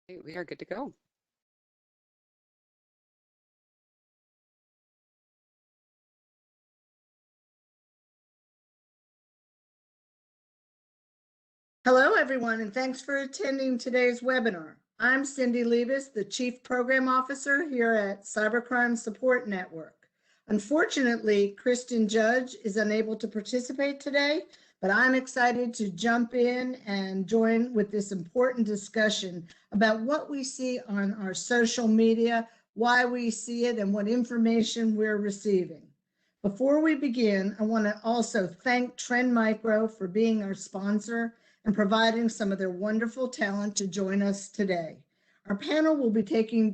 We are good to go. Hello, everyone, and thanks for attending today's webinar. I'm Cindy Liebes, the Chief Program Officer here at Cybercrime Support Network. Unfortunately, Kristen Judge is unable to participate today, but I'm excited to jump in and join with this important discussion about what we see on our social media, why we see it, and what information we're receiving. Before we begin, I want to also thank Trend Micro for being our sponsor and providing some of their wonderful talent to join us today. Our panel will be taking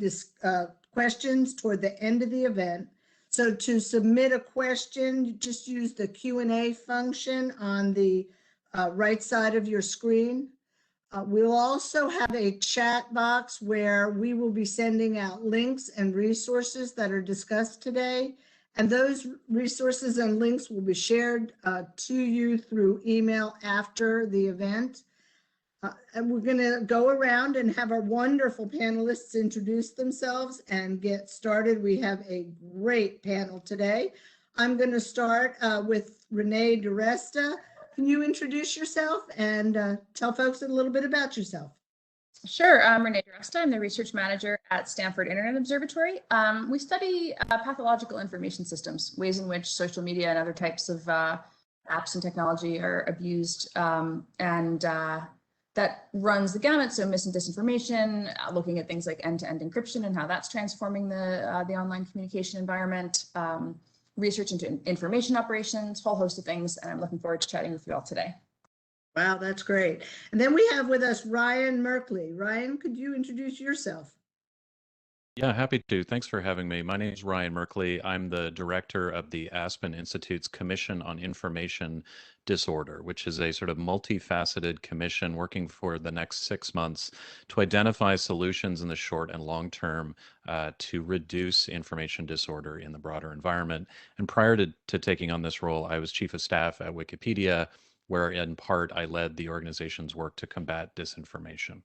questions toward the end of the event. So to submit a question, just use the Q&A function on the right side of your screen. We'll also have a chat box where we will be sending out links and resources that are discussed today. And those resources and links will be shared to you through email after the event. And we're going to go around and have our wonderful panelists introduce themselves and get started. We have a great panel today. I'm going to start with Renee DiResta. Can you introduce yourself and tell folks a little bit about yourself? Sure, I'm Rene Reyna. I'm the research manager at Stanford Internet Observatory. We study pathological information systems, ways in which social media and other types of apps and technology are abused, and that runs the gamut. So mis and disinformation, looking at things like end-to-end encryption and how that's transforming the online communication environment, research into information operations, whole host of things, and I'm looking forward to chatting with you all today. Wow, that's great. And then we have with us Ryan Merkley. Ryan, could you introduce yourself? Yeah, happy to. Thanks for having me. My name is Ryan Merkley. I'm the director of the Aspen Institute's Commission on Information Disorder, which is a sort of multifaceted commission working for the next 6 months to identify solutions in the short and long term to reduce information disorder in the broader environment. And prior to taking on this role, I was chief of staff at Wikipedia, where in part I led the organization's work to combat disinformation.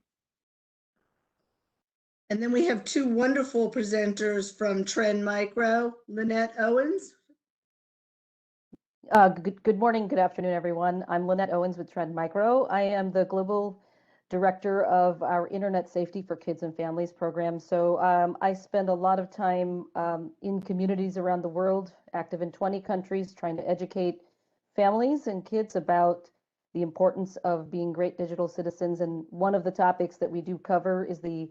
And then we have two wonderful presenters from Trend Micro, Lynette Owens. Good morning, good afternoon, everyone. I'm Lynette Owens with Trend Micro. I am the global director of our Internet Safety for Kids and Families program. So I spend a lot of time in communities around the world, active in 20 countries, trying to educate families and kids about the importance of being great digital citizens. And one of the topics that we do cover is the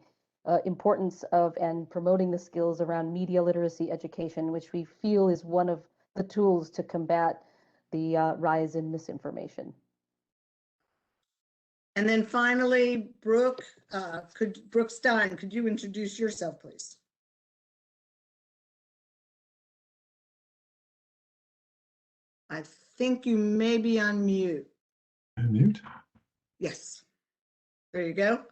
importance of and promoting the skills around media literacy education, which we feel is one of the tools to combat the rise in misinformation. And then finally, Brooke Stein, could you introduce yourself, please? I think you may be on mute. Unmute? Yes. There you go.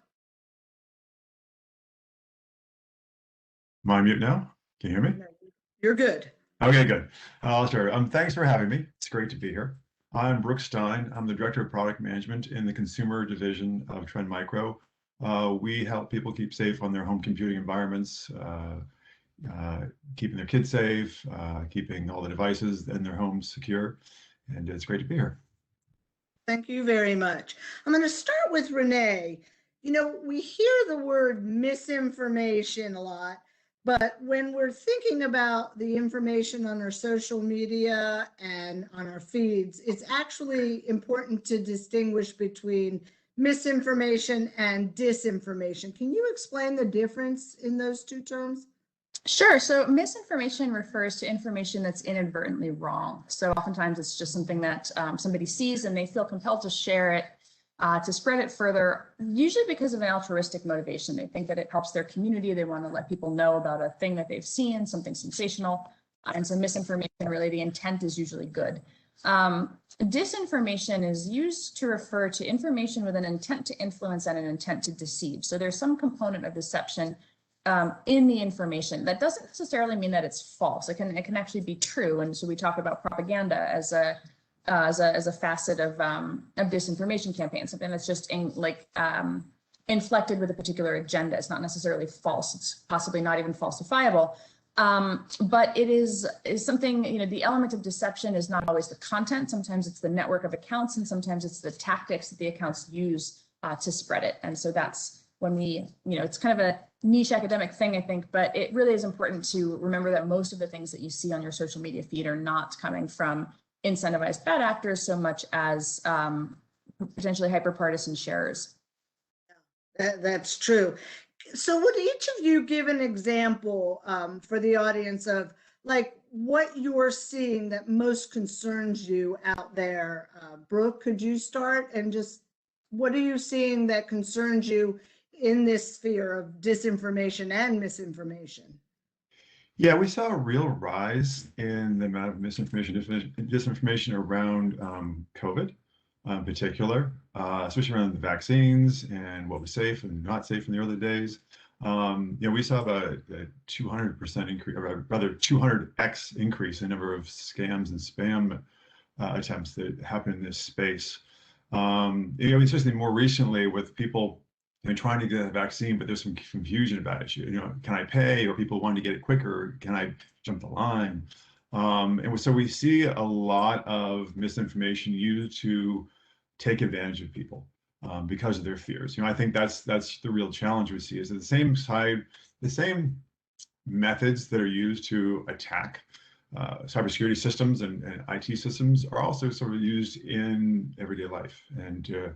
Am I on mute now? Can you hear me? You're good. Okay, good. I'll start. Thanks for having me. It's great to be here. I'm Brooke Stein. I'm the Director of Product Management in the Consumer Division of Trend Micro. We help people keep safe on their home computing environments, keeping their kids safe, keeping all the devices in their homes secure, and it's great to be here. Thank you very much. I'm going to start with Renee. You know, we hear the word misinformation a lot, but when we're thinking about the information on our social media and on our feeds, it's actually important to distinguish between misinformation and disinformation. Can you explain the difference in those two terms? Sure. So misinformation refers to information that's inadvertently wrong. So oftentimes it's just something that somebody sees and they feel compelled to share it, to spread it further, usually because of an altruistic motivation. They think that it helps their community. They want to let people know about a thing that they've seen, something sensational. And so misinformation, really, the intent is usually good. Disinformation is used to refer to information with an intent to influence and an intent to deceive. So there's some component of deception in the information. That doesn't necessarily mean that it's false. It can actually be true. And so we talk about propaganda as a facet of disinformation campaigns, something that's just inflected with a particular agenda. It's not necessarily false. It's possibly not even falsifiable. But it is something, you know, the element of deception is not always the content. Sometimes it's the network of accounts, and sometimes it's the tactics that the accounts use to spread it. And so that's when we, you know, it's kind of a niche academic thing, I think, but it really is important to remember that most of the things that you see on your social media feed are not coming from incentivized bad actors so much as potentially hyper-partisan sharers. That's true. So would each of you give an example for the audience of like what you're seeing that most concerns you out there? Brooke, could you start, and just what are you seeing that concerns you in this sphere of disinformation and misinformation? Yeah, we saw a real rise in the amount of misinformation, disinformation around COVID in particular, especially around the vaccines and what was safe and not safe in the early days. You know, we saw about a 200% increase, or rather 200x increase in the number of scams and spam attempts that happen in this space. You know, especially more recently with people, you know, trying to get a vaccine, but there's some confusion about it. You know, can I pay? Or people want to get it quicker. Can I jump the line? And so we see a lot of misinformation used to take advantage of people because of their fears. You know, I think that's the real challenge we see is that the same methods that are used to attack cybersecurity systems and IT systems are also sort of used in everyday life and to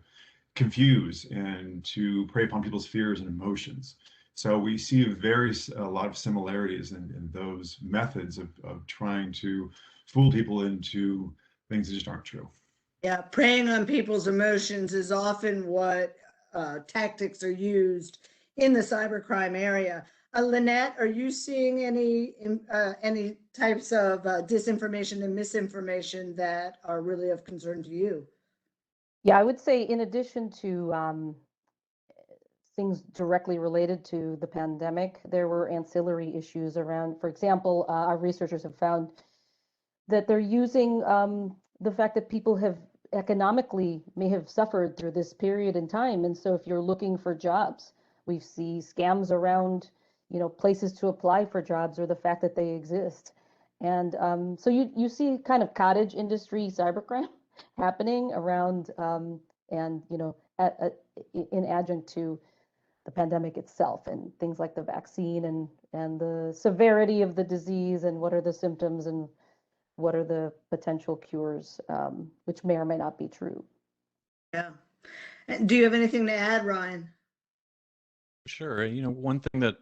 confuse and to prey upon people's fears and emotions. So we see a lot of similarities in those methods of trying to fool people into things that just aren't true. Yeah, preying on people's emotions is often what tactics are used in the cybercrime area. Lynette, are you seeing any types of disinformation and misinformation that are really of concern to you? Yeah, I would say in addition to things directly related to the pandemic, there were ancillary issues around, for example, our researchers have found that they're using the fact that people have economically may have suffered through this period in time. And so if you're looking for jobs, we see scams around, you know, places to apply for jobs or the fact that they exist. And so you see kind of cottage industry cybercrime happening around and, you know, in adjunct to the pandemic itself and things like the vaccine and the severity of the disease and what are the symptoms and what are the potential cures, which may or may not be true. Yeah. Do you have anything to add, Ryan? Sure. You know, one thing that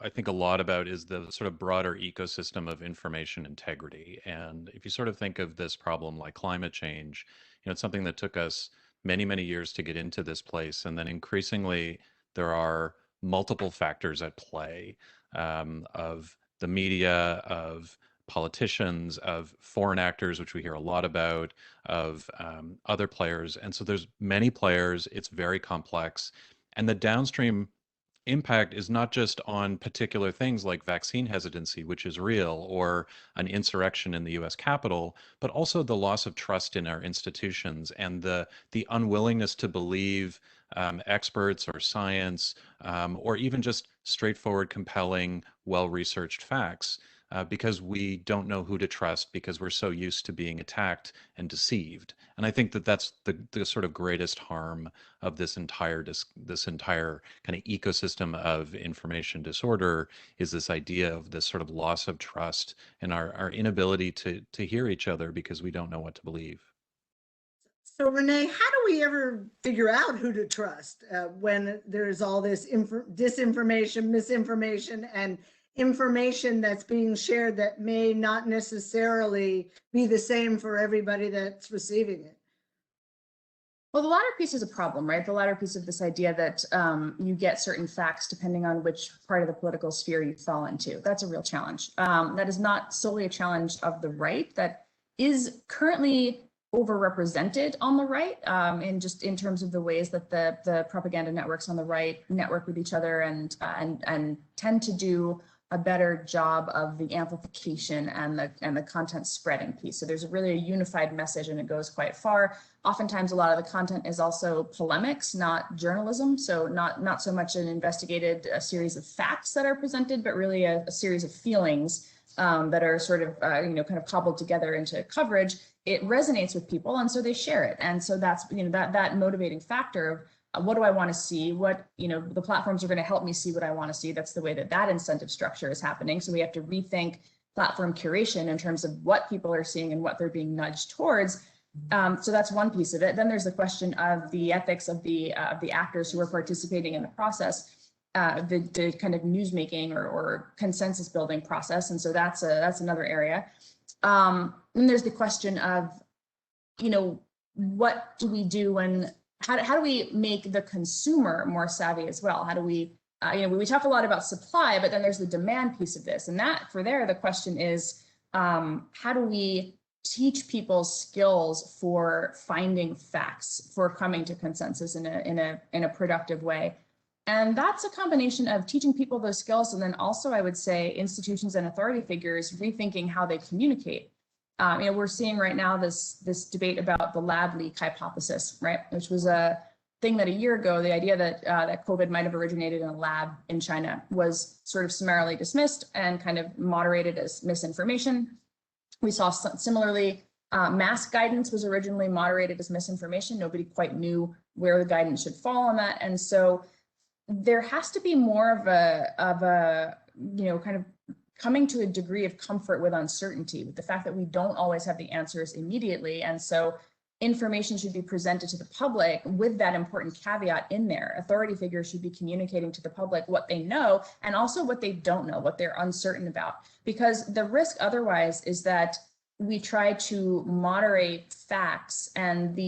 I think a lot about is the sort of broader ecosystem of information integrity. And if you sort of think of this problem like climate change, you know, it's something that took us many, many years to get into this place. And then increasingly, there are multiple factors at play of the media, of politicians, of foreign actors, which we hear a lot about, of other players. And so there's many players. It's very complex. And the downstream impact is not just on particular things like vaccine hesitancy, which is real, or an insurrection in the US Capitol, but also the loss of trust in our institutions and the unwillingness to believe experts or science, or even just straightforward, compelling, well-researched facts. Because we don't know who to trust because we're so used to being attacked and deceived. And I think that that's the sort of greatest harm of this entire kind of ecosystem of information disorder is this idea of this sort of loss of trust and our inability to hear each other because we don't know what to believe. So Renee, how do we ever figure out who to trust when there's all this disinformation, misinformation, and information that's being shared that may not necessarily be the same for everybody that's receiving it? Well, the latter piece is a problem, right? The latter piece of this idea that you get certain facts depending on which part of the political sphere you fall into. That's a real challenge. That is not solely a challenge of the right. That is currently overrepresented on the right in terms of the ways that the propaganda networks on the right network with each other and tend to do a better job of the amplification and the content spreading piece. So there's really a unified message, and it goes quite far. Oftentimes, a lot of the content is also polemics, not journalism. So not so much an investigated series of facts that are presented, but really a series of feelings that are sort of, kind of cobbled together into coverage. It resonates with people, and so they share it. And so that's, that motivating factor of what do I want to see? What, the platforms are going to help me see what I want to see. That's the way that incentive structure is happening. So we have to rethink platform curation in terms of what people are seeing and what they're being nudged towards. So that's one piece of it. Then there's the question of the ethics of the actors who are participating in the process, the kind of newsmaking or consensus building process. And so that's another area. And there's the question of, what do we do when, how do we make the consumer more savvy as well? How do we, we talk a lot about supply, but then there's the demand piece of this. And the question is, how do we teach people skills for finding facts, for coming to consensus in a productive way? And that's a combination of teaching people those skills, and then also, I would say, institutions and authority figures rethinking how they communicate. We're seeing right now this debate about the lab leak hypothesis, right? Which was a thing that a year ago, the idea that COVID might have originated in a lab in China was sort of summarily dismissed and kind of moderated as misinformation. We saw similarly, mask guidance was originally moderated as misinformation. Nobody quite knew where the guidance should fall on that. And so there has to be more of a kind of coming to a degree of comfort with uncertainty, with the fact that we don't always have the answers immediately. And so information should be presented to the public with that important caveat in there. Authority figures should be communicating to the public what they know and also what they don't know, what they're uncertain about. Because the risk otherwise is that we try to moderate facts, and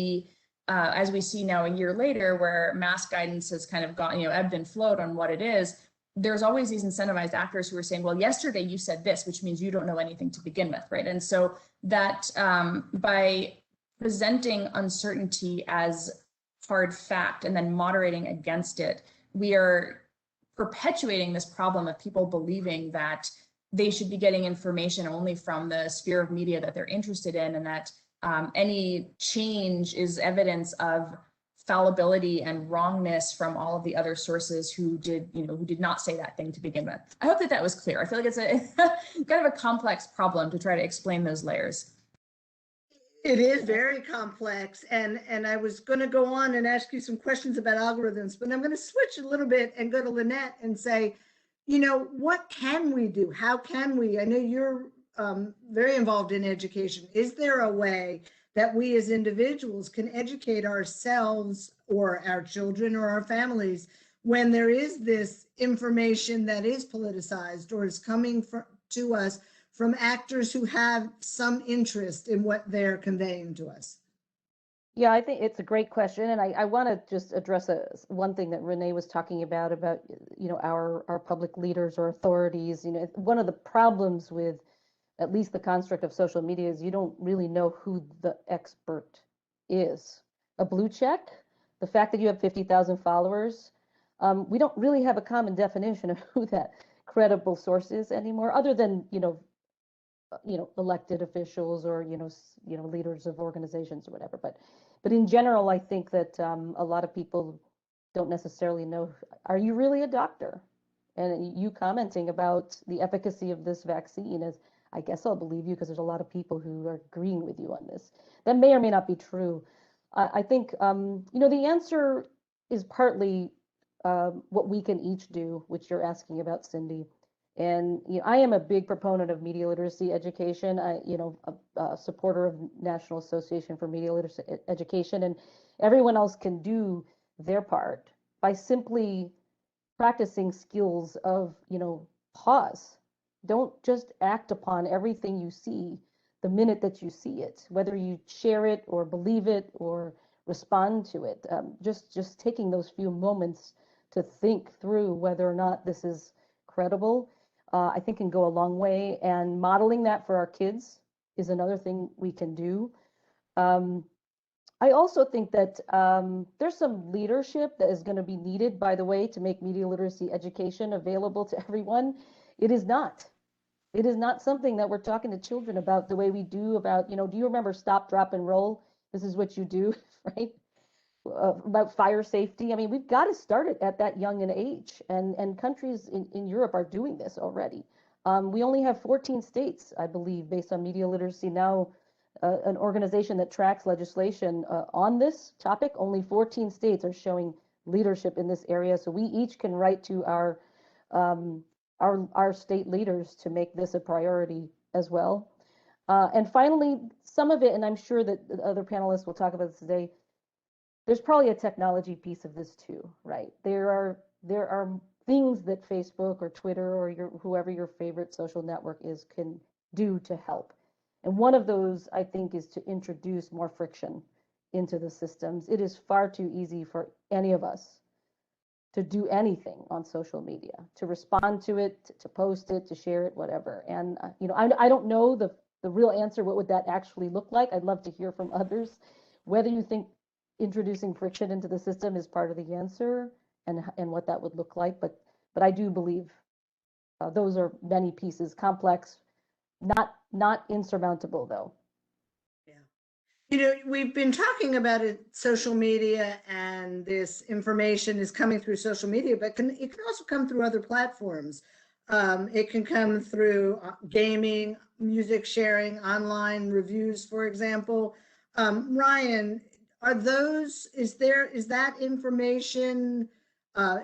as we see now a year later, where mask guidance has kind of gone, ebbed and flowed on what it is, there's always these incentivized actors who are saying, well, yesterday you said this, which means you don't know anything to begin with, right? And so that by presenting uncertainty as hard fact and then moderating against it, we are perpetuating this problem of people believing that they should be getting information only from the sphere of media that they're interested in, and that any change is evidence of fallibility and wrongness from all of the other sources who did not say that thing to begin with. I hope that was clear. I feel like it's a kind of a complex problem to try to explain those layers. It is very complex, and I was going to go on and ask you some questions about algorithms, but I'm going to switch a little bit and go to Lynette and say, what can we do? How can we? I know you're very involved in education. Is there a way that we as individuals can educate ourselves or our children or our families when there is this information that is politicized or is coming to us from actors who have some interest in what they're conveying to us? Yeah, I think it's a great question, and I want to just address one thing that Renee was talking about our public leaders or authorities. One of the problems with at least the construct of social media is you don't really know who the expert is. A blue check, the fact that you have 50,000 followers, we don't really have a common definition of who that credible source is anymore, other than elected officials or leaders of organizations or whatever. But in general, I think that a lot of people don't necessarily know. Are you really a doctor? And you commenting about the efficacy of this vaccine is, I guess I'll believe you because there's a lot of people who are agreeing with you on this. That may or may not be true. I think, the answer is partly what we can each do, which you're asking about, Cindy. And I am a big proponent of media literacy education. A supporter of National Association for Media Literacy Education, and everyone else can do their part by simply practicing skills of, pause. Don't just act upon everything you see the minute that you see it, whether you share it or believe it or respond to it. Just taking those few moments to think through whether or not this is credible, I think can go a long way. And modeling that for our kids is another thing we can do. I also think that there's some leadership that is going to be needed, by the way, to make media literacy education available to everyone. It is not. It is not something that we're talking to children about the way we do about, do you remember stop, drop, and roll? This is what you do, right? About fire safety. I mean, we've got to start it at that young an age, and countries in Europe are doing this already. We only have 14 states, I believe, based on media literacy now, an organization that tracks legislation on this topic. Only 14 states are showing leadership in this area, so we each can write to our state leaders to make this a priority as well. And finally, some of it, and I'm sure that the other panelists will talk about this today, there's probably a technology piece of this too, right? There are things that Facebook or Twitter or whoever your favorite social network is can do to help. And one of those, I think, is to introduce more friction into the systems. It is far too easy for any of us to do anything on social media, to respond to it, to post it, to share it, whatever. And I don't know the real answer. What would that actually look like? I'd love to hear from others, whether you think introducing friction into the system is part of the answer and what that would look like. But I do believe those are many pieces, complex, not insurmountable though. Yeah. We've been talking about it, social media, and this information is coming through social media, but it can also come through other platforms. It can come through gaming, music sharing, online reviews, for example. Ryan, is that information,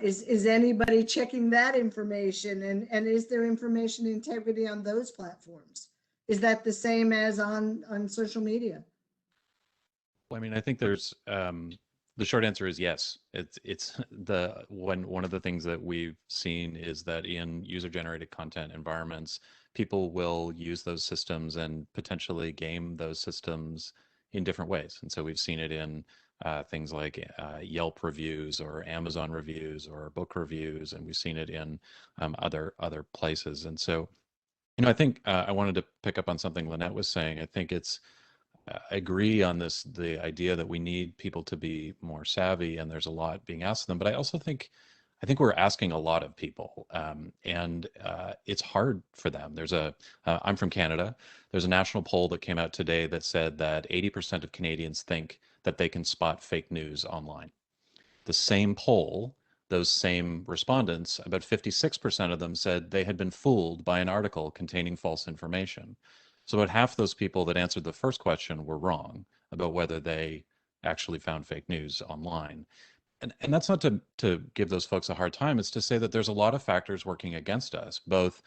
is anybody checking that information, and is there information integrity on those platforms? Is that the same as on social media? Well, I mean, I think there's the short answer is yes. It's one of the things that we've seen is that in user-generated content environments, people will use those systems and potentially game those systems in different ways. And so we've seen it in things like Yelp reviews or Amazon reviews or book reviews, and we've seen it in other places. And so, I think I wanted to pick up on something Lynette was saying. I think I agree on the idea that we need people to be more savvy, and there's a lot being asked of them. But I also think we're asking a lot of people, and it's hard for them. I'm from Canada. There's a national poll that came out today that said that 80% of Canadians think that they can spot fake news online. The same poll, those same respondents, about 56% of them said they had been fooled by an article containing false information. So about half those people that answered the first question were wrong about whether they actually found fake news online. And that's not to give those folks a hard time. It's to say that there's a lot of factors working against us, both,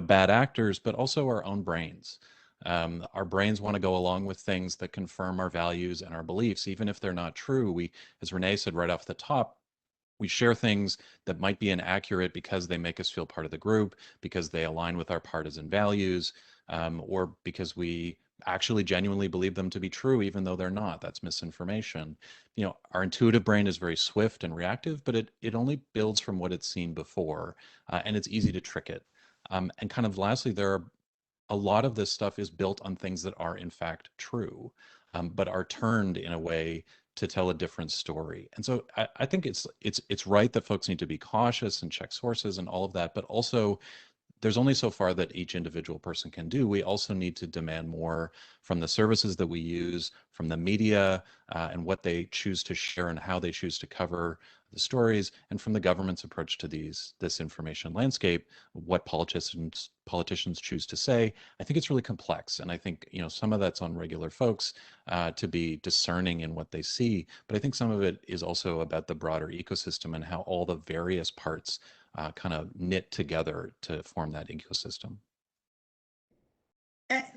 bad actors, but also our own brains. Our brains want to go along with things that confirm our values and our beliefs, even if they're not true. We, as Renee said right off the top, we share things that might be inaccurate because they make us feel part of the group, because they align with our partisan values, or because we actually genuinely believe them to be true, even though they're not. That's misinformation. Our intuitive brain is very swift and reactive, but it only builds from what it's seen before, and it's easy to trick it. And kind of lastly, a lot of this stuff is built on things that are in fact true, but are turned in a way to tell a different story. And so I think it's right that folks need to be cautious and check sources and all of that, but also there's only so far that each individual person can do. We also need to demand more from the services that we use, from the media, and what they choose to share and how they choose to cover the stories, and from the government's approach to this information landscape, what politicians choose to say. I think it's really complex, and I think some of that's on regular folks to be discerning in what they see, but I think some of it is also about the broader ecosystem and how all the various parts kind of knit together to form that ecosystem.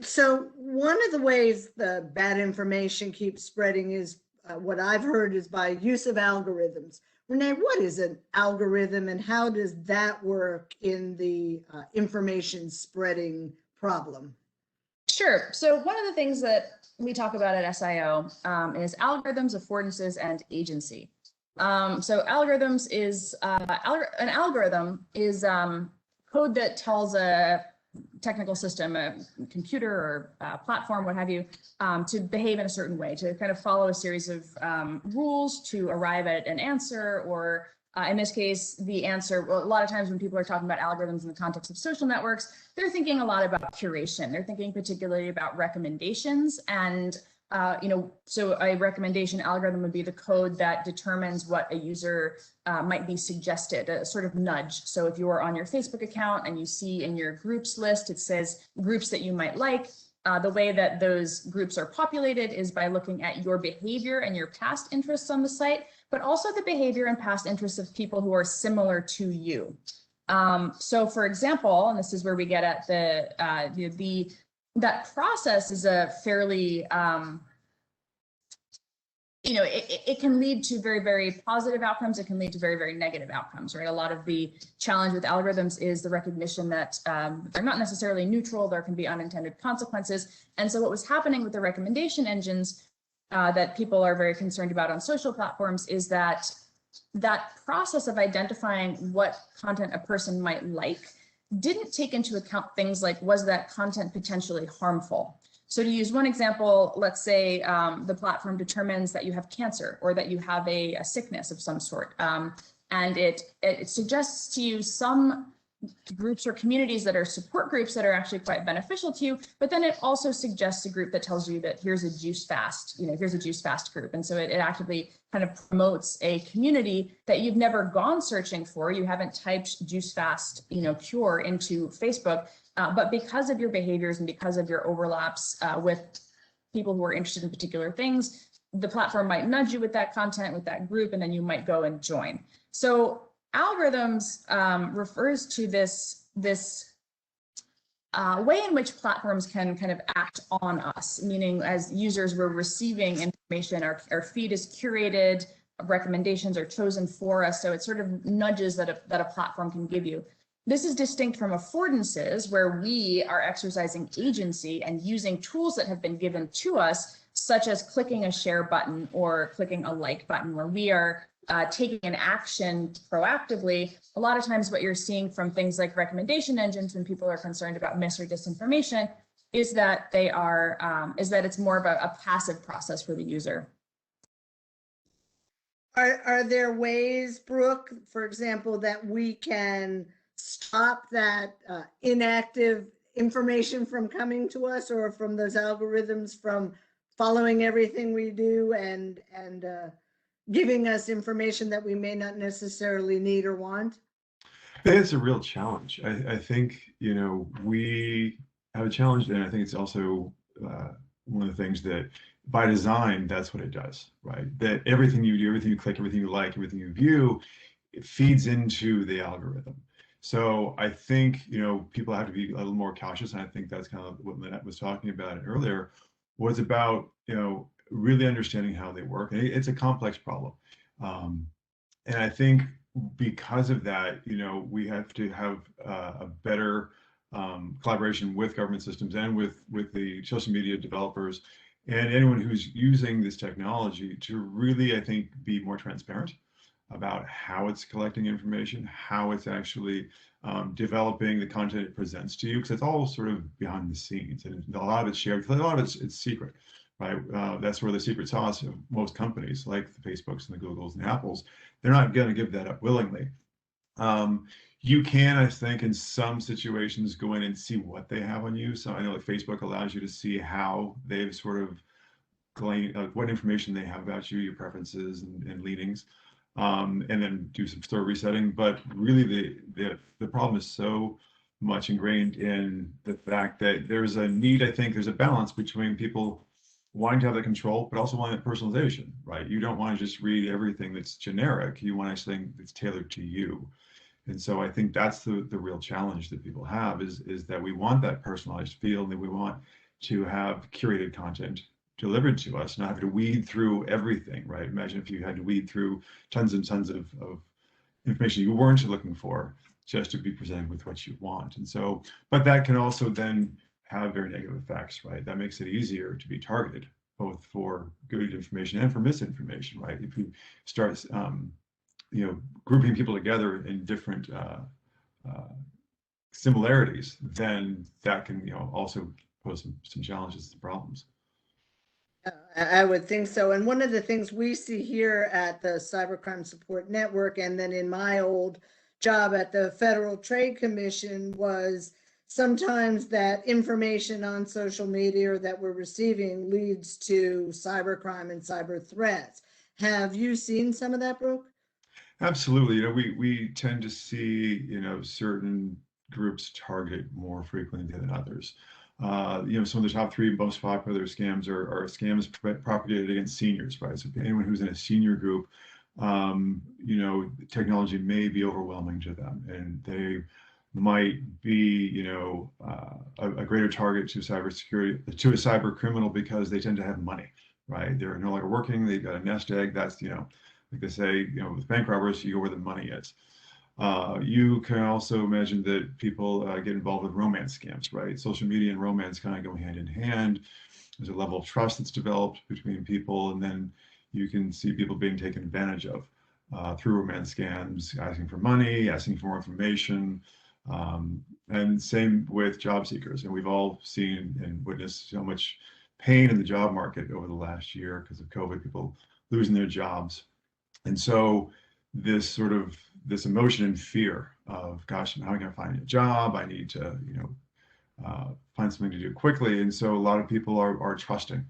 So one of the ways the bad information keeps spreading is what I've heard is by use of algorithms. Renee, what is an algorithm and how does that work in the information spreading problem? Sure. So one of the things that we talk about at SIO is algorithms, affordances, and agency. So algorithms is an algorithm is code that tells a technical system, a computer or a platform, what have you, to behave in a certain way, to kind of follow a series of rules to arrive at an answer or In this case, the answer, well, a lot of times when people are talking about algorithms in the context of social networks, they're thinking a lot about curation. They're thinking particularly about recommendations. And, so a recommendation algorithm would be the code that determines what a user might be suggested, a sort of nudge. So if you are on your Facebook account and you see in your groups list, it says groups that you might like, the way that those groups are populated is by looking at your behavior and your past interests on the site, but also the behavior and past interests of people who are similar to you. So for example, and this is where we get at that process is a fairly, it can lead to very, very positive outcomes. It can lead to very, very negative outcomes, right? A lot of the challenge with algorithms is the recognition that they're not necessarily neutral. There can be unintended consequences. And so what was happening with the recommendation engines that people are very concerned about on social platforms is that process of identifying what content a person might like didn't take into account things like, was that content potentially harmful? So to use one example, let's say the platform determines that you have cancer or that you have a sickness of some sort. And it suggests to you some groups or communities that are support groups that are actually quite beneficial to you, but then it also suggests a group that tells you that here's a juice fast, here's a juice fast group. And so it actively kind of promotes a community that you've never gone searching for. You haven't typed juice fast, cure into Facebook, but because of your behaviors and because of your overlaps with people who are interested in particular things, the platform might nudge you with that content, with that group, and then you might go and join. So algorithms refers to this way in which platforms can kind of act on us, meaning as users we're receiving information, our feed is curated, recommendations are chosen for us, so it sort of nudges that a platform can give you. This is distinct from affordances, where we are exercising agency and using tools that have been given to us, such as clicking a share button or clicking a like button, where we are taking an action proactively. A lot of times what you're seeing from things like recommendation engines when people are concerned about mis or disinformation is that it's more of a passive process for the user. Are there ways, Brooke, for example, that we can stop that inactive information from coming to us, or from those algorithms from following everything we do and giving us information that we may not necessarily need or want? I think it's a real challenge. I think, we have a challenge, and I think it's also one of the things that by design, that's what it does, right? That everything you do, everything you click, everything you like, everything you view, it feeds into the algorithm. So I think, people have to be a little more cautious. And I think that's kind of what Lynette was talking about earlier, was about, really understanding how they work. And it's a complex problem. And I think because of that, we have to have a better collaboration with government systems and with the social media developers and anyone who's using this technology to really, I think, be more transparent about how it's collecting information, how it's actually developing the content it presents to you, because it's all sort of behind the scenes, and a lot of it's shared. A lot of it's secret, right? That's where the secret sauce of most companies, like the Facebooks and the Googles and the Apples, they're not going to give that up willingly. You can, I think, in some situations, go in and see what they have on you. So I know that Facebook allows you to see how they've sort of gleaned, what information they have about you, your preferences and leanings. And then do some store resetting. But really the problem is so much ingrained in the fact that there's a need, I think there's a balance between people wanting to have the control, but also wanting that personalization, right? You don't want to just read everything that's generic. You want something that's tailored to you. And so I think that's the real challenge that people have is that we want that personalized feel, and that we want to have curated content delivered to us, not having to weed through everything, right? Imagine if you had to weed through tons and tons of information you weren't looking for just to be presented with what you want. And so, but that can also then have very negative effects, right? That makes it easier to be targeted, both for good information and for misinformation, right? If you start, grouping people together in different similarities, then that can, also pose some challenges and problems. I would think so. And one of the things we see here at the Cybercrime Support Network, and then in my old job at the Federal Trade Commission, was sometimes that information on social media that we're receiving leads to cybercrime and cyber threats. Have you seen some of that, Brooke? Absolutely. You know, we tend to see, certain groups targeted more frequently than others. Some of the top three most popular scams are scams propagated against seniors, right? So anyone who's in a senior group, technology may be overwhelming to them, and they might be, a greater target to cybersecurity, to a cyber criminal, because they tend to have money, right? They're no longer working, they've got a nest egg. That's, like they say, with bank robbers, you go where the money is. You can also imagine that people get involved with romance scams, right? Social media and romance kind of go hand in hand. There's a level of trust that's developed between people, and then you can see people being taken advantage of through romance scams, asking for money, asking for more information, and same with job seekers. And we've all seen and witnessed so much pain in the job market over the last year because of COVID, people losing their jobs. And so this emotion and fear of, gosh, how am I going to find a job? I need to, find something to do quickly. And so a lot of people are trusting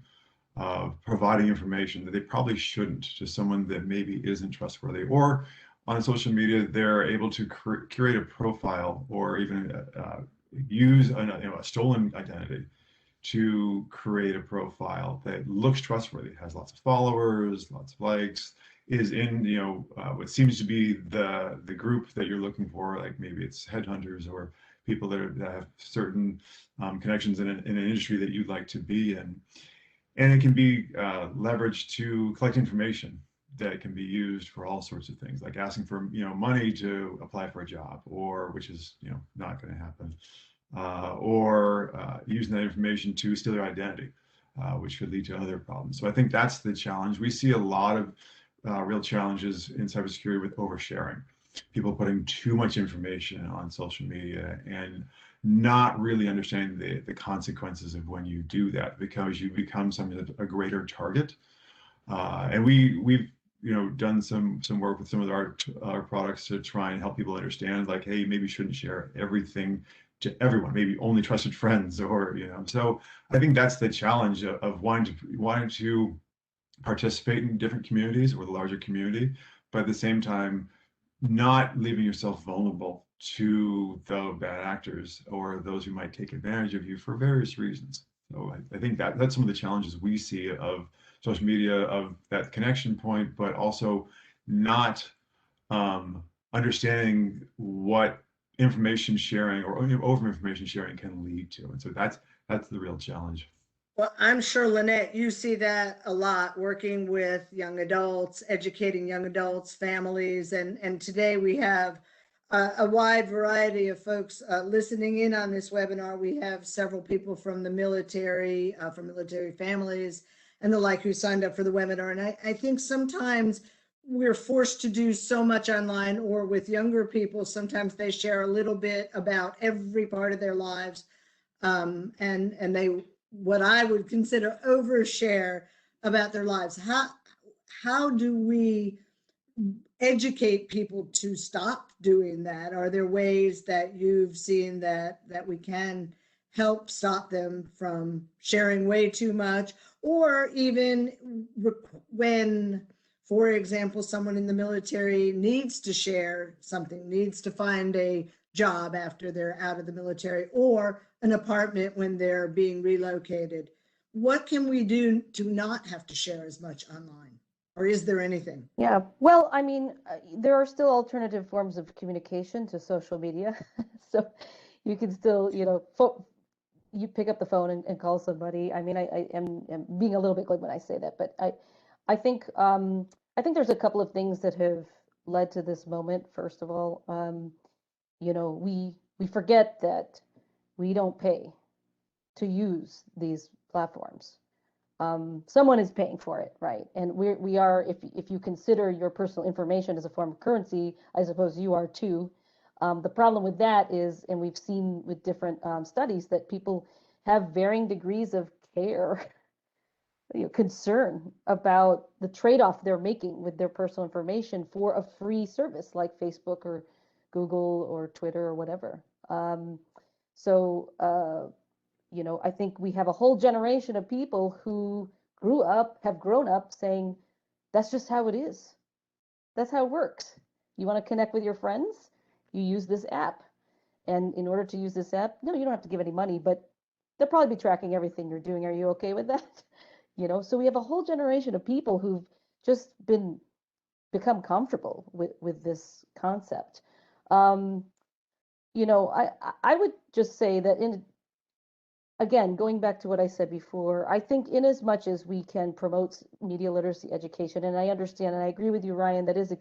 of providing information that they probably shouldn't to someone that maybe isn't trustworthy. Or on social media, they're able to curate a profile, or even use a stolen identity to create a profile that looks trustworthy, has lots of followers, lots of likes, is in what seems to be the group that you're looking for. Like maybe it's headhunters or people that have certain connections in an industry that you'd like to be in. And it can be leveraged to collect information that can be used for all sorts of things, like asking for money to apply for a job, or which is not going to happen, or using that information to steal your identity, which could lead to other problems. So I think that's the challenge. We see a lot of real challenges in cybersecurity with oversharing, people putting too much information on social media and not really understanding the consequences of when you do that, because you become a greater target. And we've done some work with some of our products to try and help people understand, like, hey, maybe you shouldn't share everything to everyone, maybe only trusted friends, or so I think that's the challenge of wanting to participate in different communities or the larger community, but at the same time not leaving yourself vulnerable to the bad actors or those who might take advantage of you for various reasons. So I think that's some of the challenges we see of social media, of that connection point, but also not understanding what information sharing or over information sharing can lead to. And so that's the real challenge. Well, I'm sure, Lynette, you see that a lot, working with young adults, educating young adults, families, and today we have a wide variety of folks listening in on this webinar. We have several people from the military, from military families, and the like, who signed up for the webinar. And I think sometimes we're forced to do so much online, or with younger people, sometimes they share a little bit about every part of their lives, and they, what I would consider, overshare about their lives. How do we educate people to stop doing that? Are there ways that you've seen that we can help stop them from sharing way too much? Or even when, for example, someone in the military needs to share something, needs to find a job after they're out of the military, or an apartment when they're being relocated. What can we do to not have to share as much online? Or is there anything? Yeah, well, I mean, there are still alternative forms of communication to social media. So you can still, you pick up the phone and call somebody. I mean, I am being a little bit glib when I say that, but I think there's a couple of things that have led to this moment. First of all, we forget that we don't pay to use these platforms. Someone is paying for it, right? And we are, if you consider your personal information as a form of currency, I suppose you are too. The problem with that is, and we've seen with different studies, that people have varying degrees of care concern about the trade-off they're making with their personal information for a free service like Facebook or Google or Twitter or whatever. I think we have a whole generation of people who have grown up saying, that's just how it is. That's how it works. You want to connect with your friends? You use this app. And in order to use this app, no, you don't have to give any money, but they'll probably be tracking everything you're doing. Are you okay with that? So we have a whole generation of people who've just become comfortable with this concept. I would just say that again, going back to what I said before, I think in as much as we can promote media literacy education, and I understand and I agree with you, Ryan, that is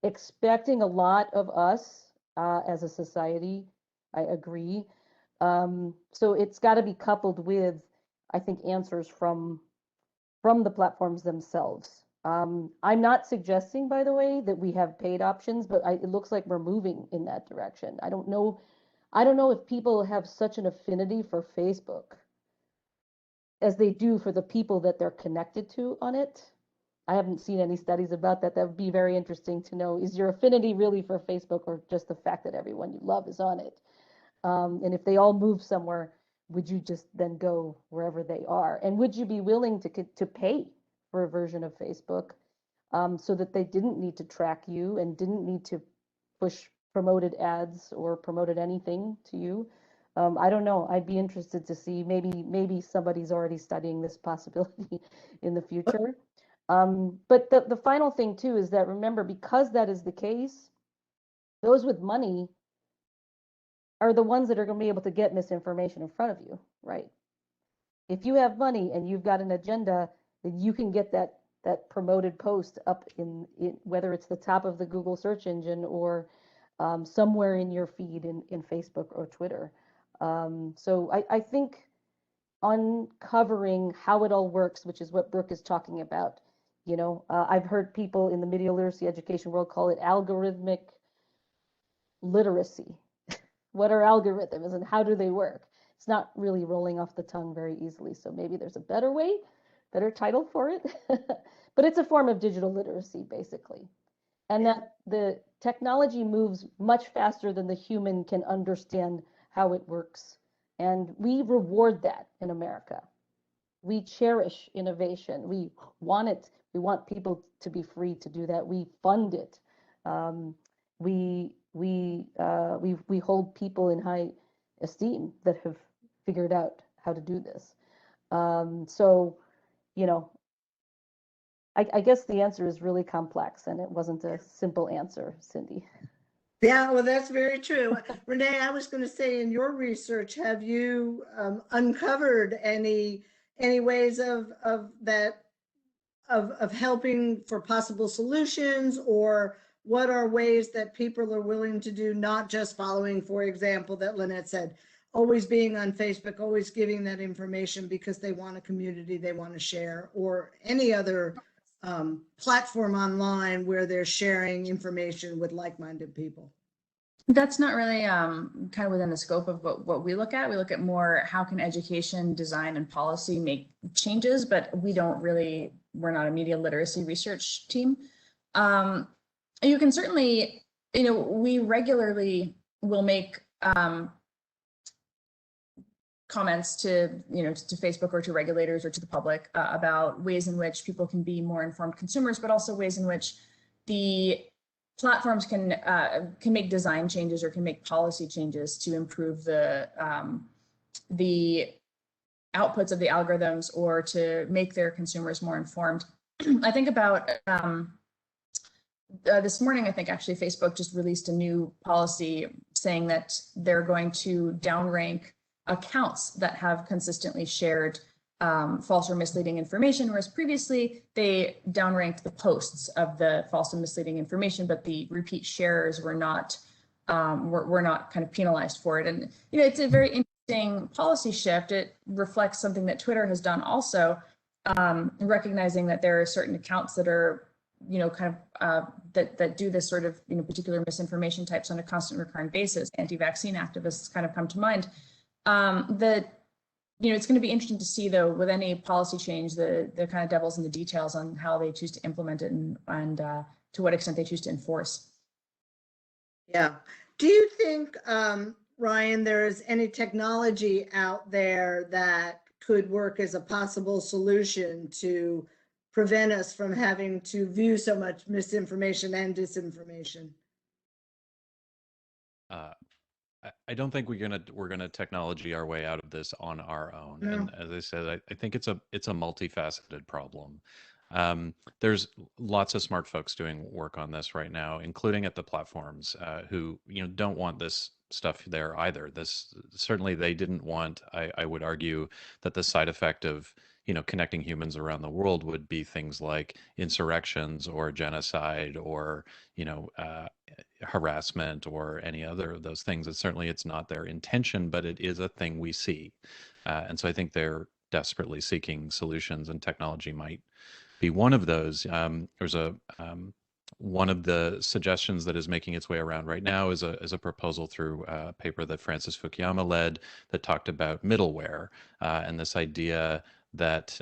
expecting a lot of us as a society. I agree. So it's got to be coupled with, I think, answers from the platforms themselves. I'm not suggesting, by the way, that we have paid options, but it looks like we're moving in that direction. I don't know if people have such an affinity for Facebook as they do for the people that they're connected to on it. I haven't seen any studies about that. That would be very interesting to know. Is your affinity really for Facebook or just the fact that everyone you love is on it? And if they all move somewhere, would you just then go wherever they are? And would you be willing to pay for a version of Facebook so that they didn't need to track you and didn't need to push promoted ads or promoted anything to you? I don't know. I'd be interested to see. Maybe somebody's already studying this possibility in the future. But the final thing too is that, remember, because that is the case, those with money are the ones that are going to be able to get misinformation in front of you, right? If you have money and you've got an agenda, then you can get that promoted post up in whether it's the top of the Google search engine or somewhere in your feed in Facebook or Twitter. So I think uncovering how it all works, which is what Brooke is talking about. I've heard people in the media literacy education world call it algorithmic literacy. What are algorithms and how do they work? It's not really rolling off the tongue very easily. So maybe there's a better title for it. But it's a form of digital literacy, basically. And that the technology moves much faster than the human can understand how it works. And we reward that in America. We cherish innovation. We want it. We want people to be free to do that. We fund it. We hold people in high esteem that have figured out how to do this. I guess the answer is really complex, and it wasn't a simple answer, Cindy. Yeah, well, that's very true. Renee, I was going to say, in your research, have you uncovered any ways of helping for possible solutions, or what are ways that people are willing to do, not just following, for example, that Lynette said, always being on Facebook, always giving that information because they want a community they want to share, or any other platform online where they're sharing information with like-minded people? That's not really kind of within the scope of what we look at. We look at more how can education, design, and policy make changes, but we're not a media literacy research team. You can certainly, we regularly will make comments to Facebook or to regulators or to the public about ways in which people can be more informed consumers, but also ways in which the platforms can make design changes or can make policy changes to improve the outputs of the algorithms or to make their consumers more informed. I think about this morning, I think actually Facebook just released a new policy saying that they're going to downrank accounts that have consistently shared false or misleading information, whereas previously they downranked the posts of the false and misleading information, but the repeat sharers were not kind of penalized for it. And it's a very interesting policy shift. It reflects something that Twitter has done also, recognizing that there are certain accounts that are that do this sort of particular misinformation types on a constant recurrent basis. Anti-vaccine activists kind of come to mind. it's going to be interesting to see, though, with any policy change, the kind of devil's in the details on how they choose to implement it and to what extent they choose to enforce. Yeah. Do you think, Ryan, there is any technology out there that could work as a possible solution to prevent us from having to view so much misinformation and disinformation? I don't think we're gonna technology our way out of this on our own. No. And as I said, I think it's a multifaceted problem. There's lots of smart folks doing work on this right now, including at the platforms, who don't want this stuff there either. This certainly they didn't want. I would argue that the side effect of connecting humans around the world would be things like insurrections or genocide or harassment or any other of those things. And certainly it's not their intention, but it is a thing we see. And so I think they're desperately seeking solutions, and technology might be one of those. There's one of the suggestions that is making its way around right now is a proposal through a paper that Francis Fukuyama led that talked about middleware, and this idea that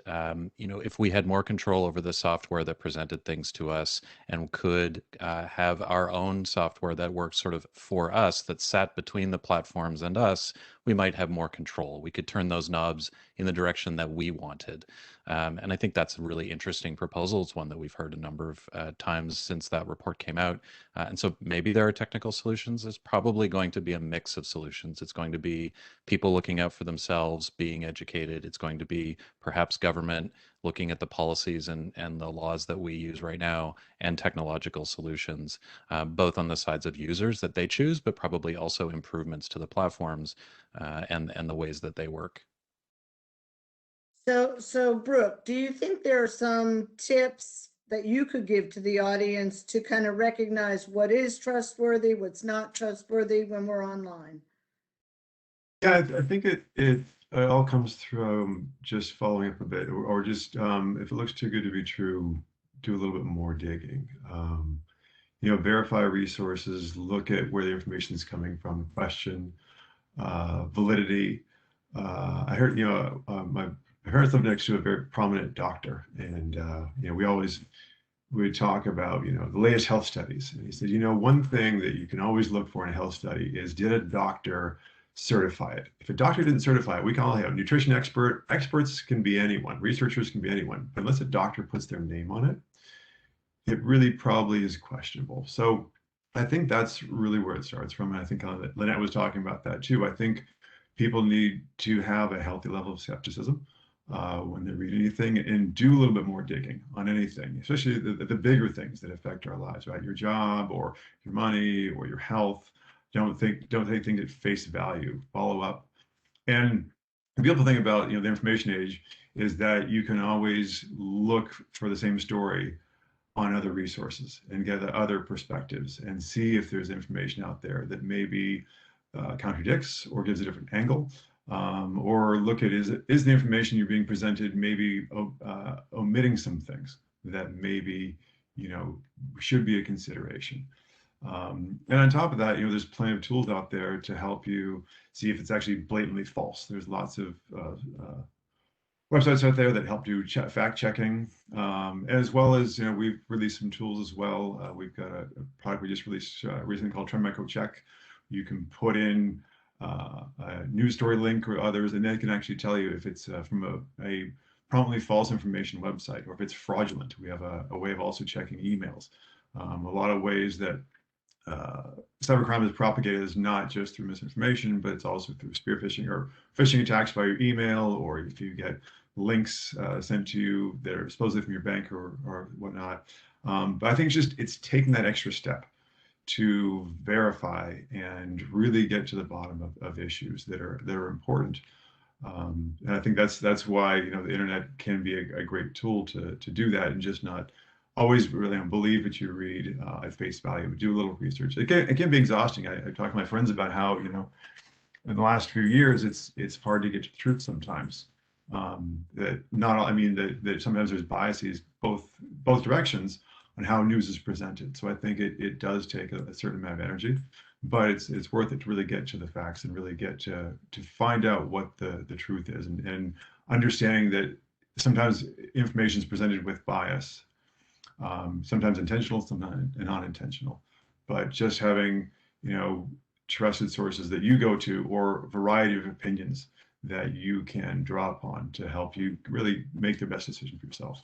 if we had more control over the software that presented things to us and could have our own software that worked sort of for us, that sat between the platforms and us, we might have more control. We could turn those knobs in the direction that we wanted. And I think that's a really interesting proposal. It's one that we've heard a number of times since that report came out. And so maybe there are technical solutions. There's probably going to be a mix of solutions. It's going to be people looking out for themselves, being educated. It's going to be perhaps government looking at the policies and the laws that we use right now, and technological solutions, both on the sides of users that they choose, but probably also improvements to the platforms and the ways that they work. So Brooke, do you think there are some tips that you could give to the audience to kind of recognize what is trustworthy, what's not trustworthy when we're online? Yeah, I think it all comes from just following up a bit, or just if it looks too good to be true, do a little bit more digging. Verify resources, look at where the information is coming from, question validity. I heard, my parents lived next to a very prominent doctor, and we would talk about the latest health studies, and he said, one thing that you can always look for in a health study is, did a doctor certify it? If a doctor didn't certify it, we can all have nutrition experts can be anyone, researchers can be anyone, but unless a doctor puts their name on it, it really probably is questionable. So I think that's really where it starts from. And I think Lynette was talking about that too. I think people need to have a healthy level of skepticism when they read anything, and do a little bit more digging on anything, especially the bigger things that affect our lives, right? Your job or your money or your health. Don't take things at face value. Follow up. And the beautiful thing about the information age is that you can always look for the same story on other resources and get other perspectives and see if there's information out there that maybe contradicts or gives a different angle, or look at is the information you're being presented maybe omitting some things that maybe should be a consideration. And on top of that, there's plenty of tools out there to help you see if it's actually blatantly false. There's lots of websites out there that help do fact checking, as well as we've released some tools as well. We've got a product we just released recently called Trend Micro Check. You can put in a news story link or others, and then it can actually tell you if it's from a prominently false information website, or if it's fraudulent. We have a way of also checking emails. A lot of ways that cybercrime is propagated is not just through misinformation, but it's also through spear phishing or phishing attacks by your email, or if you get links sent to you that are supposedly from your bank or whatnot. But I think it's taking that extra step to verify and really get to the bottom of issues that are important. And I think that's why the internet can be a great tool to do that, and just not always really believe what you read at face value, but do a little research. It can be exhausting. I talk to my friends about how in the last few years it's hard to get to the truth sometimes. That sometimes there's biases both directions on how news is presented. So I think it does take a certain amount of energy, but it's worth it to really get to the facts and really get to find out what the truth is, and understanding that sometimes information is presented with bias, sometimes intentional, sometimes unintentional, but just having, trusted sources that you go to, or a variety of opinions that you can draw upon to help you really make the best decision for yourself.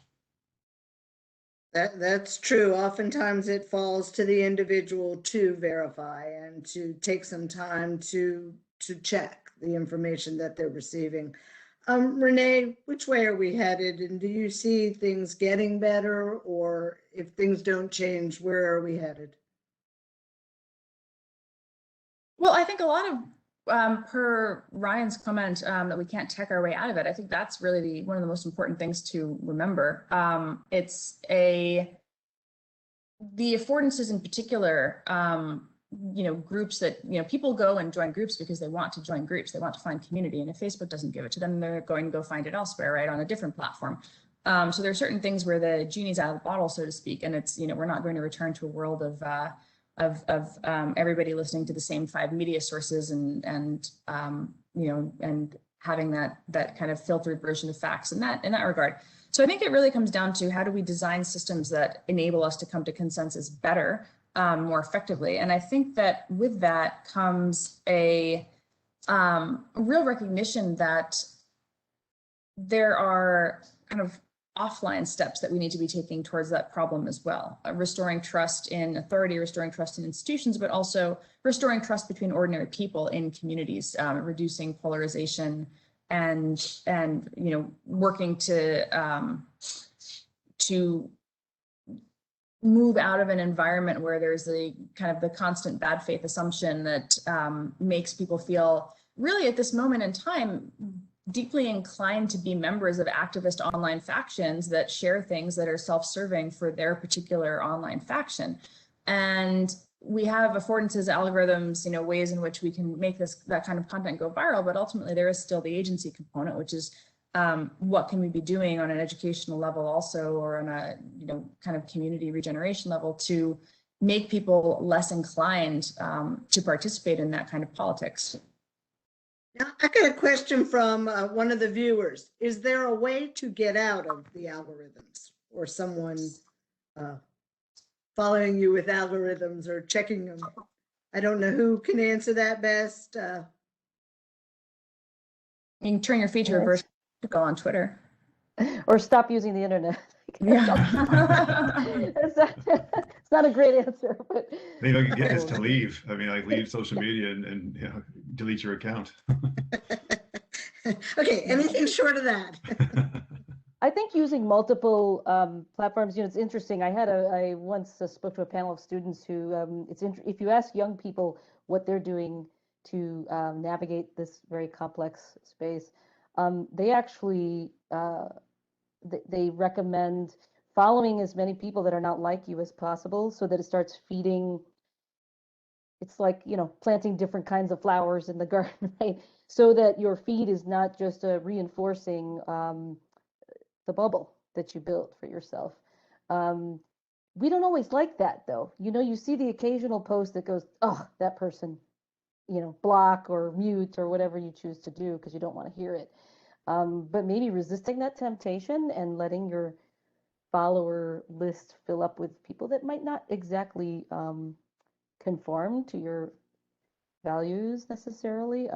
That's true. Oftentimes it falls to the individual to verify and to take some time to check the information that they're receiving. Renee, which way are we headed? And do you see things getting better, or if things don't change, where are we headed? Well, I think a lot of, per Ryan's comment, that we can't tech our way out of it. I think that's really one of the most important things to remember. The affordances in particular, groups that, people go and join groups because they want to join groups. They want to find community. And if Facebook doesn't give it to them, they're going to go find it elsewhere, right, on a different platform. So there are certain things where the genie's out of the bottle, so to speak. And it's, we're not going to return to a world of everybody listening to the same 5 media sources and having that kind of filtered version of facts in that regard. So I think it really comes down to, how do we design systems that enable us to come to consensus better, more effectively? And I think that with that comes a real recognition that there are kind of offline steps that we need to be taking towards that problem as well. Restoring trust in authority, restoring trust in institutions, but also restoring trust between ordinary people in communities, reducing polarization, and working to move out of an environment where there's a kind of the constant bad faith assumption that makes people feel really at this moment in time deeply inclined to be members of activist online factions that share things that are self-serving for their particular online faction. And we have affordances, algorithms, ways in which we can make that kind of content go viral, but ultimately there is still the agency component, which is what can we be doing on an educational level also, or on a kind of community regeneration level, to make people less inclined to participate in that kind of politics. Now, I got a question from one of the viewers. Is there a way to get out of the algorithms, or someone following you with algorithms or checking them? I don't know who can answer that best. You can turn your feed to reverse to go on Twitter. Or stop using the internet. Yeah. It's not a great answer, but Maybe I could get this to leave. I mean, like, leave social media and delete your account. Okay, anything short of that. I think using multiple platforms, it's interesting. I once spoke to a panel of students who, if you ask young people what they're doing to navigate this very complex space, they actually they recommend following as many people that are not like you as possible, so that it starts feeding. It's like, planting different kinds of flowers in the garden, right? So that your feed is not just reinforcing the bubble that you built for yourself. We don't always like that, though. You see the occasional post that goes, oh, that person, block or mute or whatever you choose to do because you don't want to hear it. But maybe resisting that temptation and letting your follower list fill up with people that might not exactly conform to your values necessarily.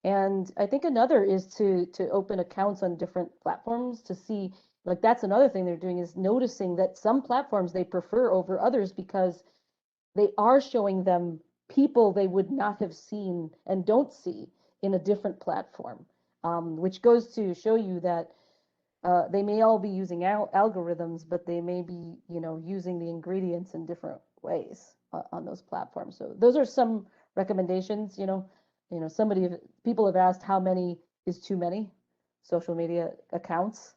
And I think another is to open accounts on different platforms to see, like, that's another thing they're doing, is noticing that some platforms they prefer over others because they are showing them people they would not have seen and don't see in a different platform, which goes to show you that they may all be using algorithms, but they may be, using the ingredients in different ways on those platforms. So those are some recommendations. People have asked how many is too many social media accounts.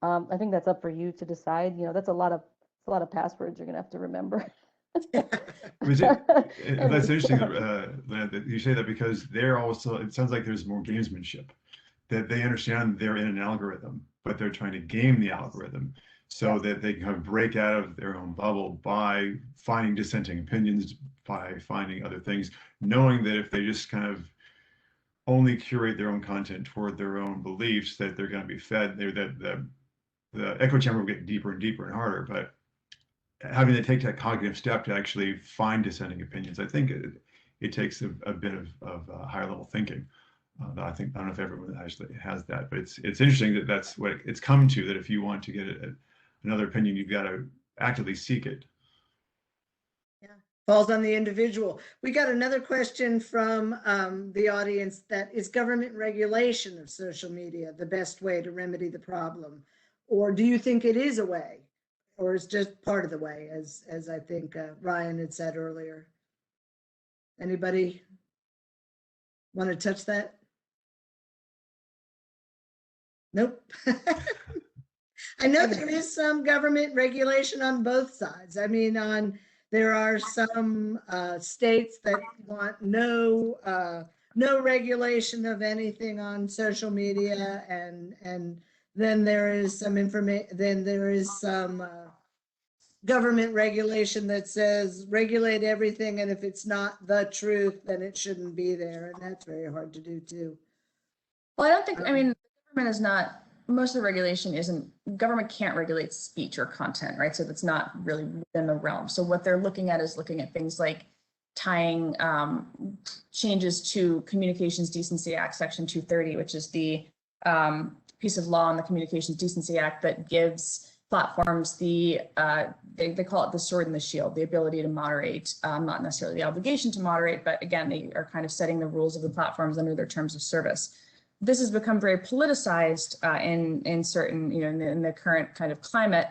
I think that's up for you to decide. That's a lot of passwords you're gonna have to remember. That's interesting that you say that, because they're also, it sounds like there's more gamesmanship, that they understand they're in an algorithm, but they're trying to game the algorithm so that they can kind of break out of their own bubble by finding dissenting opinions, by finding other things, knowing that if they just kind of only curate their own content toward their own beliefs, that they're going to be fed. The echo chamber will get deeper and deeper and harder. But having to take that cognitive step to actually find dissenting opinions, I think it takes a bit of higher level thinking. I don't know if everyone actually has that, but it's interesting that that's what it's come to, that if you want to get another opinion, you've got to actively seek it. Yeah, falls on the individual. We got another question from the audience: that is government regulation of social media the best way to remedy the problem? Or do you think it is a way, or is just part of the way, as I think Ryan had said earlier? Anybody want to touch that? Nope. I know there is some government regulation on both sides. I mean, there are some states that want no regulation of anything on social media, and then there is some government regulation that says regulate everything, and if it's not the truth, then it shouldn't be there, and that's very hard to do too. Well, I don't think, I mean, government is not, most of the regulation isn't, government can't regulate speech or content, right? So that's not really within the realm. So what they're looking at is looking at things like tying changes to Communications Decency Act, Section 230, which is the piece of law in the Communications Decency Act that gives platforms they call it the sword and the shield, the ability to moderate, not necessarily the obligation to moderate, but again, they are kind of setting the rules of the platforms under their terms of service. This has become very politicized in certain, in the current kind of climate,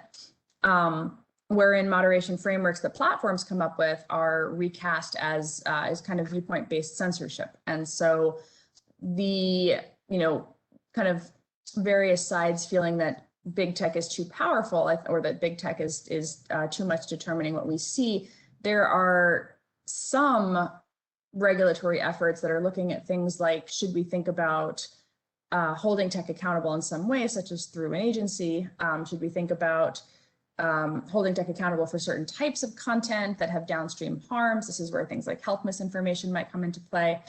wherein moderation frameworks that platforms come up with are recast as kind of viewpoint-based censorship. And so the, kind of various sides feeling that big tech is too powerful, or that big tech is too much determining what we see. There are some regulatory efforts that are looking at things like, should we think about holding tech accountable in some way, such as through an agency? Should we think about holding tech accountable for certain types of content that have downstream harms? This is where things like health misinformation might come into play.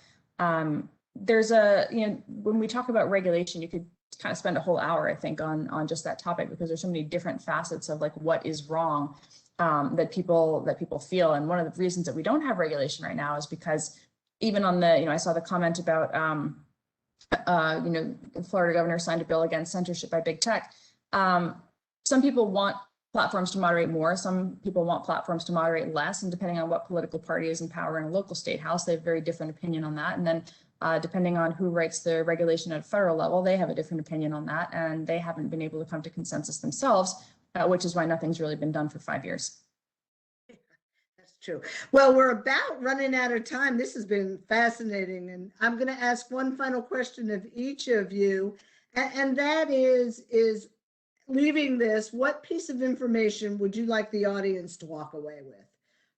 There's when we talk about regulation, you could kind of spend a whole hour, I think, on just that topic, because there's so many different facets of like what is wrong that people feel. And one of the reasons that we don't have regulation right now is because even on the, I saw the comment about, the Florida governor signed a bill against censorship by big tech. Some people want platforms to moderate more. Some people want platforms to moderate less. And depending on what political party is in power in a local state house, they have a very different opinion on that. And then depending on who writes the regulation at a federal level, they have a different opinion on that. And they haven't been able to come to consensus themselves, which is why nothing's really been done for 5 years. That's true. Well, we're about running out of time. This has been fascinating. And I'm going to ask one final question of each of you. And that is leaving this, what piece of information would you like the audience to walk away with?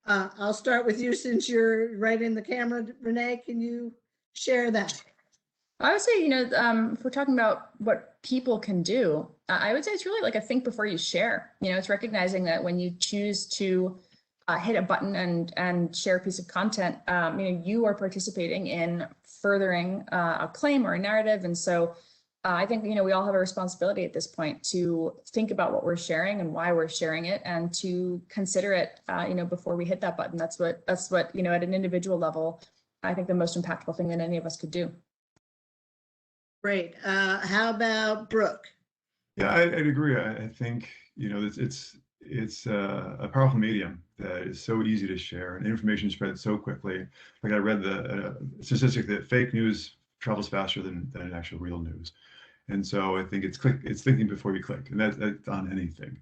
I'll start with you since you're right in the camera. Renee, can you share that? I would say, if we're talking about what people can do, I would say it's really like a think before you share. It's recognizing that when you choose to hit a button and share a piece of content, you are participating in furthering a claim or a narrative. And so I think, we all have a responsibility at this point to think about what we're sharing and why we're sharing it, and to consider it, before we hit that button. That's what, at an individual level, I think the most impactful thing that any of us could do. Great. How about Brooke? Yeah, I'd agree. I think, it's a powerful medium that is so easy to share, and information spreads so quickly. Like I read the statistic that fake news travels faster than actual real news. And so I think it's thinking before you click, and that's on anything.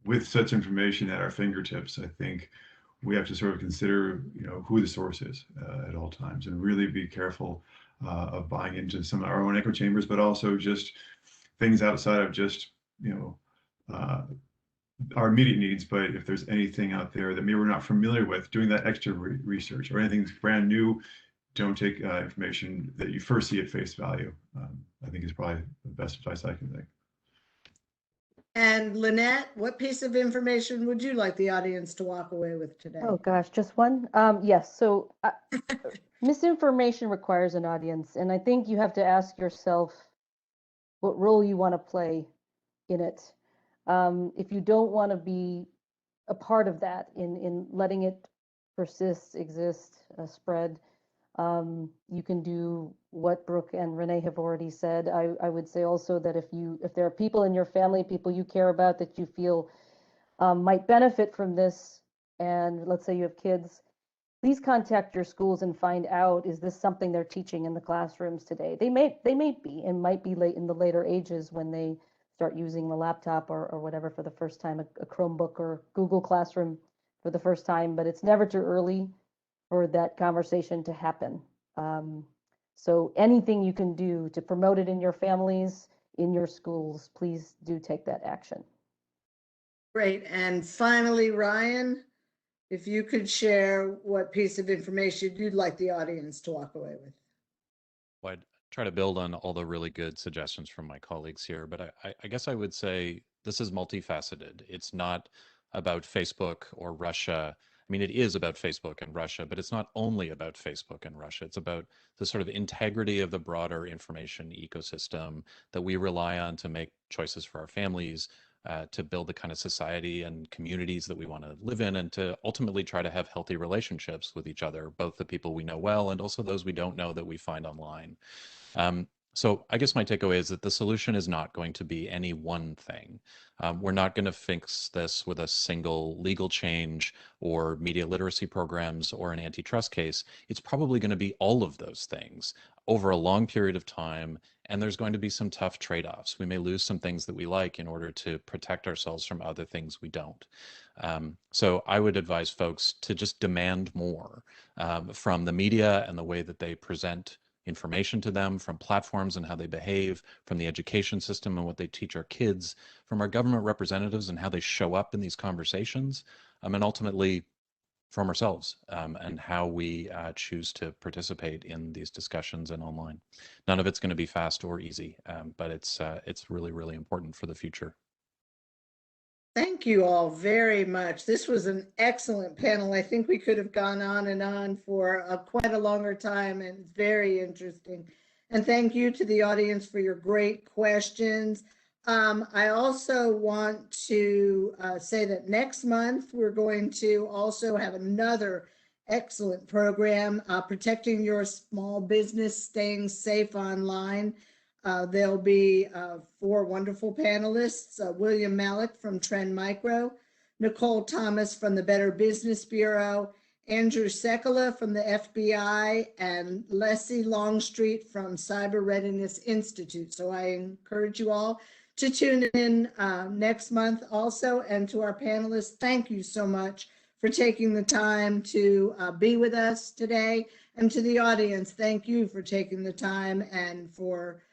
With such information at our fingertips, I think we have to sort of consider, who the source is at all times, and really be careful of buying into some of our own echo chambers, but also just things outside of just, our immediate needs. But if there's anything out there that maybe we're not familiar with, doing that extra research, or anything that's brand new, don't take information that you first see at face value. I think is probably the best advice I can think. And Lynette, what piece of information would you like the audience to walk away with today? Oh gosh, just one? Yes, so misinformation requires an audience, and I think you have to ask yourself what role you want to play in it. If you don't want to be a part of that in letting it persist, exist, spread, you can do what Brooke and Renee have already said. I would say also that if there are people in your family, people you care about that you feel might benefit from this, and let's say you have kids, please contact your schools and find out, is this something they're teaching in the classrooms today? They may be, and might be late in the later ages when they start using the laptop or whatever for the first time, a Chromebook or Google Classroom for the first time, but it's never too early for that conversation to happen. So anything you can do to promote it in your families, in your schools, please do take that action. Great. And finally, Ryan, if you could share what piece of information you'd like the audience to walk away with. Well, I'd try to build on all the really good suggestions from my colleagues here, but I guess I would say this is multifaceted. It's not about Facebook or Russia. I mean, it is about Facebook and Russia, but it's not only about Facebook and Russia. It's about the sort of integrity of the broader information ecosystem that we rely on to make choices for our families, to build the kind of society and communities that we want to live in, and to ultimately try to have healthy relationships with each other, both the people we know well and also those we don't know that we find online. So I guess my takeaway is that the solution is not going to be any one thing. We're not going to fix this with a single legal change or media literacy programs or an antitrust case. It's probably going to be all of those things over a long period of time, and there's going to be some tough trade-offs. We may lose some things that we like in order to protect ourselves from other things we don't. So I would advise folks to just demand more from the media and the way that they present information to them, from platforms and how they behave, from the education system and what they teach our kids, from our government representatives and how they show up in these conversations, and ultimately from ourselves and how we choose to participate in these discussions and online. None of it's going to be fast or easy, but it's really, really important for the future. Thank you all very much. This was an excellent panel. I think we could have gone on and on for quite a longer time, and it's very interesting. And thank you to the audience for your great questions. I also want to say that next month we're going to also have another excellent program, Protecting Your Small Business, Staying Safe Online. There'll be 4 wonderful panelists, William Malik from Trend Micro, Nicole Thomas from the Better Business Bureau, Andrew Sekala from the FBI, and Leslie Longstreet from Cyber Readiness Institute. So I encourage you all to tune in next month also. And to our panelists, thank you so much for taking the time to be with us today. And to the audience, thank you for taking the time and for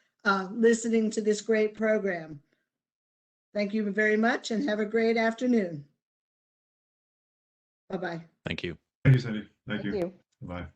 listening to this great program. Thank you very much and have a great afternoon. Bye-bye. Thank you. Thank you, Cindy. Thank you. Thank you. Bye.